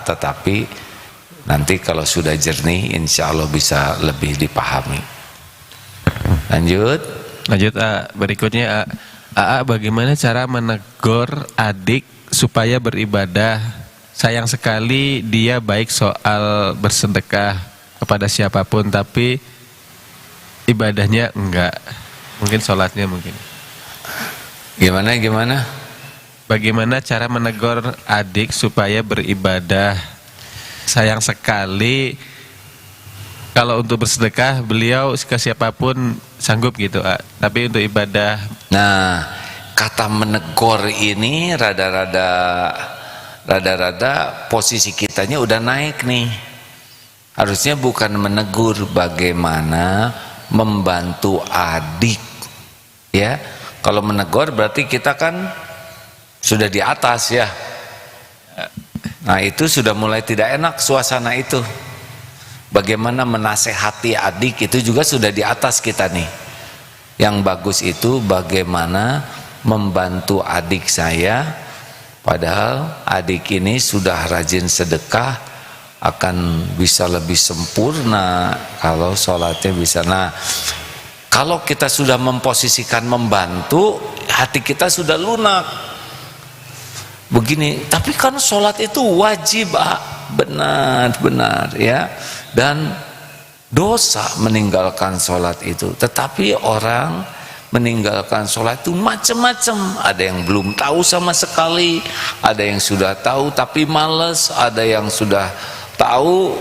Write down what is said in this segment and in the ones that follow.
tetapi nanti kalau sudah jernih insya Allah bisa lebih dipahami. Lanjut berikutnya bagaimana cara menegur adik supaya beribadah? Sayang sekali dia baik soal bersedekah kepada siapapun tapi ibadahnya enggak, mungkin sholatnya mungkin. Gimana? Bagaimana cara menegur adik supaya beribadah? Sayang sekali kalau untuk bersedekah beliau ke siapapun sanggup gitu, tapi untuk ibadah. Nah, kata menegur ini rada-rada posisi kitanya udah naik nih. Harusnya bukan menegur, bagaimana membantu adik. Ya, kalau menegur berarti kita kan sudah di atas ya. Nah, itu sudah mulai tidak enak suasana itu. Bagaimana menasehati adik itu juga sudah di atas kita nih. Yang bagus itu bagaimana membantu adik saya, padahal adik ini sudah rajin sedekah, akan bisa lebih sempurna kalau sholatnya bisa. Nah, kalau kita sudah memposisikan membantu, hati kita sudah lunak. Begini, tapi kan sholat itu wajib, benar ya, dan dosa meninggalkan sholat itu. Tetapi orang meninggalkan sholat itu macam-macam. Ada yang belum tahu sama sekali, ada yang sudah tahu tapi malas, ada yang sudah tahu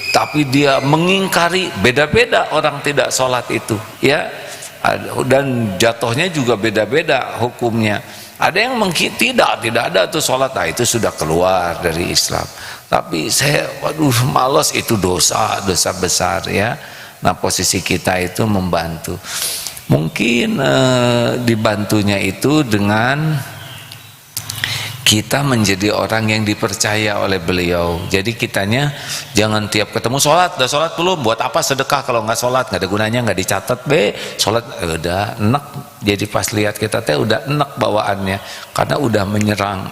tapi dia mengingkari. Beda-beda orang tidak sholat itu ya, dan jatuhnya juga beda-beda hukumnya. Ada yang tidak ada tuh sholat, nah itu sudah keluar dari Islam. Tapi saya malas, itu dosa besar ya. Nah, posisi kita itu membantu. Mungkin dibantunya itu dengan kita menjadi orang yang dipercaya oleh beliau. Jadi kitanya jangan tiap ketemu sholat, udah sholat belum? Buat apa sedekah kalau nggak sholat? Nggak ada gunanya, nggak dicatat. Sholat udah enak. Jadi pas lihat kita teh udah enak bawaannya, karena udah menyerang.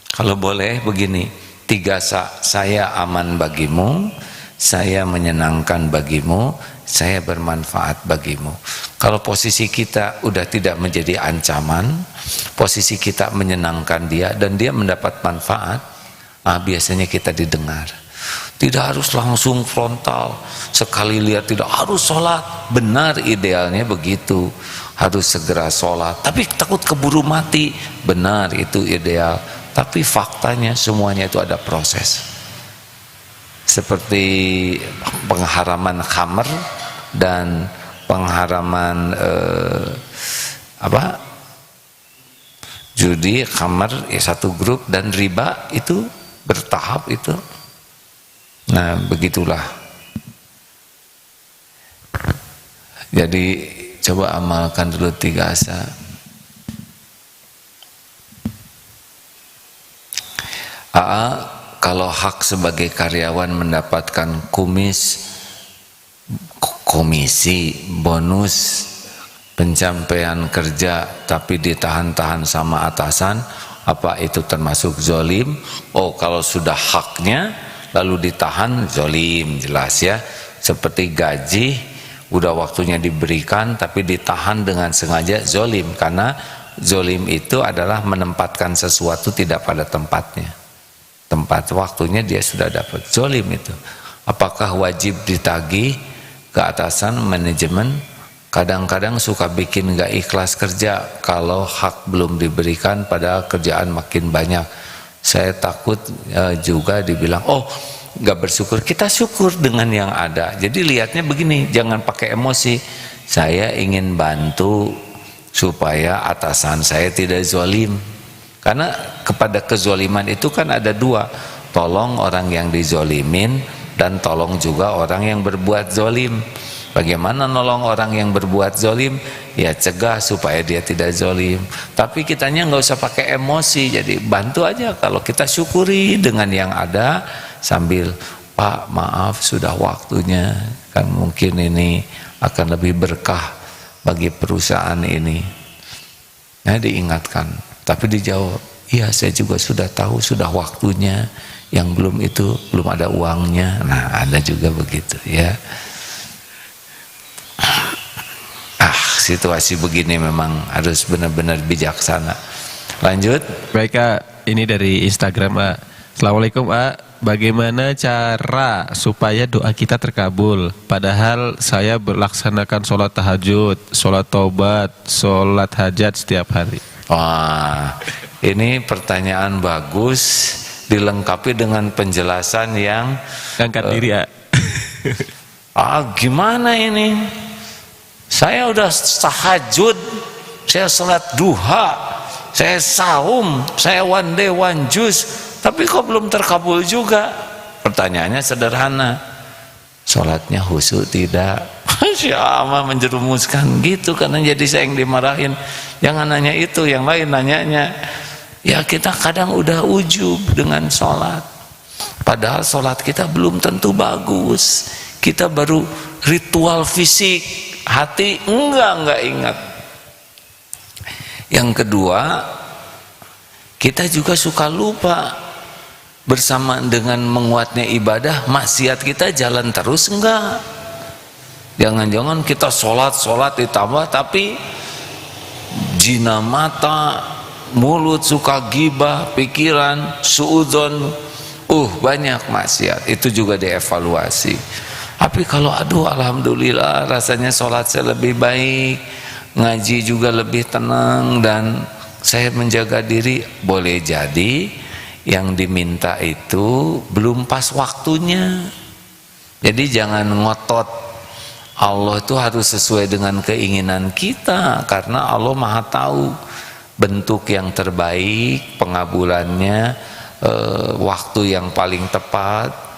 Kalau boleh begini, 3 saya aman bagimu, saya menyenangkan bagimu, saya bermanfaat bagimu. Kalau posisi kita udah tidak menjadi ancaman, posisi kita menyenangkan dia dan dia mendapat manfaat, biasanya kita didengar. Tidak harus langsung frontal, sekali lihat tidak harus sholat. Benar, idealnya begitu, harus segera sholat, tapi takut keburu mati. Benar, itu ideal, tapi faktanya semuanya itu ada proses. Seperti pengharaman khamr dan pengharaman judi, khamr satu grup, dan riba itu bertahap itu. Nah, begitulah. Jadi coba amalkan dulu 3 asa. Kalau hak sebagai karyawan mendapatkan komisi, bonus, pencapaian kerja tapi ditahan-tahan sama atasan, apa itu termasuk zolim? Oh, kalau sudah haknya lalu ditahan, zolim, jelas ya. Seperti gaji udah waktunya diberikan tapi ditahan dengan sengaja, zolim. Karena zolim itu adalah menempatkan sesuatu tidak pada tempatnya, tempat waktunya dia sudah dapat, zolim itu. Apakah wajib ditagih ke atasan, manajemen? Kadang-kadang suka bikin gak ikhlas kerja kalau hak belum diberikan padahal kerjaan makin banyak. Saya takut juga dibilang, oh gak bersyukur. Kita syukur dengan yang ada. Jadi lihatnya begini, jangan pakai emosi. Saya ingin bantu supaya atasan saya tidak zalim. Karena kepada kezaliman itu kan ada 2, tolong orang yang dizalimin dan tolong juga orang yang berbuat zalim. Bagaimana nolong orang yang berbuat zalim? Ya cegah supaya dia tidak zalim. Tapi kitanya nggak usah pakai emosi, jadi bantu aja. Kalau kita syukuri dengan yang ada sambil, Pak maaf sudah waktunya, kan mungkin ini akan lebih berkah bagi perusahaan ini. Nah, diingatkan, tapi dijawab, iya saya juga sudah tahu sudah waktunya, yang belum itu belum ada uangnya. Nah, ada juga begitu ya. Situasi begini memang harus benar-benar bijaksana. Lanjut. Baik Kak, ini dari Instagram Kak. Assalamualaikum Kak, bagaimana cara supaya doa kita terkabul? Padahal saya melaksanakan sholat tahajud, sholat taubat, sholat hajat setiap hari. Wah, ini pertanyaan bagus, dilengkapi dengan penjelasan yang Angkat diri Kak. Gimana ini? Saya udah tahajud, saya sholat duha, saya saum, saya one day one juice, tapi kok belum terkabul juga? Pertanyaannya sederhana, sholatnya khusyuk tidak? Siapa menjerumuskan gitu, karena jadi saya yang dimarahin. Jangan nanya itu, yang lain nanyanya. Ya kita kadang udah ujub dengan sholat, padahal sholat kita belum tentu bagus. Kita baru ritual fisik, hati enggak ingat. Yang kedua, kita juga suka lupa, bersama dengan menguatnya ibadah, maksiat kita jalan terus enggak? Jangan-jangan kita sholat ditambah, tapi zina mata, mulut suka gibah, pikiran suudzon, banyak maksiat. Itu juga dievaluasi. Tapi kalau alhamdulillah rasanya sholat saya lebih baik, ngaji juga lebih tenang, dan saya menjaga diri, boleh jadi yang diminta itu belum pas waktunya. Jadi jangan ngotot. Allah itu harus sesuai dengan keinginan kita, karena Allah Maha tahu bentuk yang terbaik, pengabulannya, waktu yang paling tepat.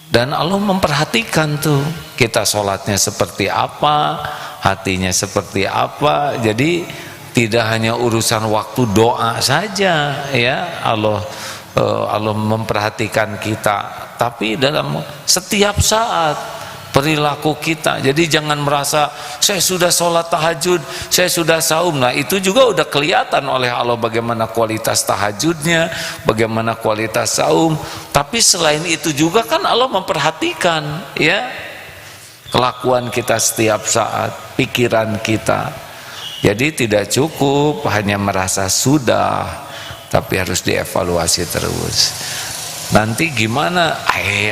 Dan Allah memperhatikan tuh kita sholatnya seperti apa, hatinya seperti apa. Jadi tidak hanya urusan waktu doa saja ya, Allah memperhatikan kita, tapi dalam setiap saat perilaku kita. Jadi jangan merasa saya sudah sholat tahajud, saya sudah saum. Nah itu juga udah kelihatan oleh Allah bagaimana kualitas tahajudnya, bagaimana kualitas saum. Tapi selain itu juga kan Allah memperhatikan ya kelakuan kita setiap saat, pikiran kita. Jadi tidak cukup hanya merasa sudah, tapi harus dievaluasi terus. Nanti gimana?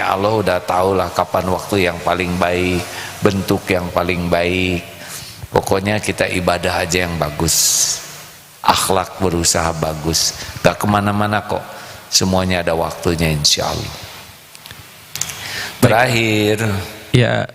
Allah udah tahu lah kapan waktu yang paling baik, bentuk yang paling baik. Pokoknya kita ibadah aja yang bagus, akhlak berusaha bagus, gak kemana-mana kok. Semuanya ada waktunya insya Allah. Terakhir, ya